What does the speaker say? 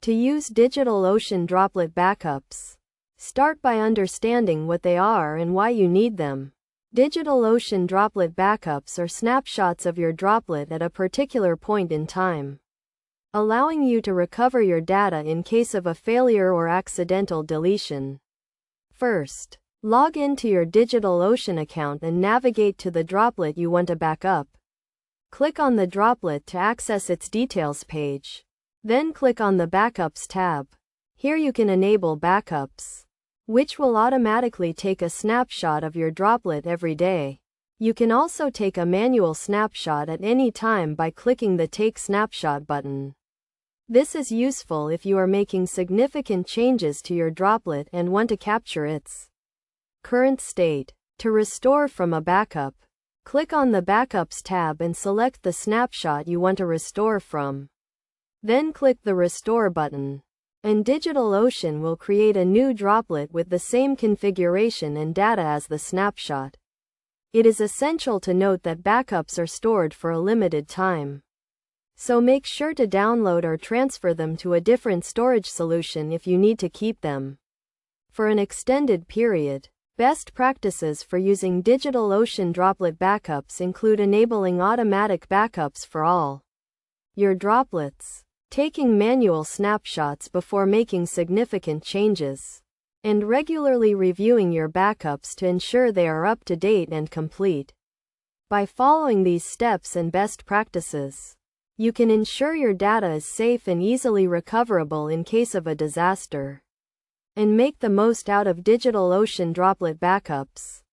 To use DigitalOcean Droplet backups, start by understanding what they are and why you need them. DigitalOcean Droplet backups are snapshots of your droplet at a particular point in time, allowing you to recover your data in case of a failure or accidental deletion. First, log into your DigitalOcean account and navigate to the droplet you want to back up. Click on the droplet to access its details page. Then click on the Backups tab. Here you can enable backups, which will automatically take a snapshot of your droplet every day. You can also take a manual snapshot at any time by clicking the Take Snapshot button. This is useful if you are making significant changes to your droplet and want to capture its current state. To restore from a backup, click on the Backups tab and select the snapshot you want to restore from. Then click the Restore button, and DigitalOcean will create a new droplet with the same configuration and data as the snapshot. It is essential to note that backups are stored for a limited time, so make sure to download or transfer them to a different storage solution if you need to keep them for an extended period. Best practices for using DigitalOcean Droplet backups include enabling automatic backups for all your droplets, taking manual snapshots before making significant changes, and regularly reviewing your backups to ensure they are up to date and complete. By following these steps and best practices, you can ensure your data is safe and easily recoverable in case of a disaster, and make the most out of DigitalOcean Droplet backups.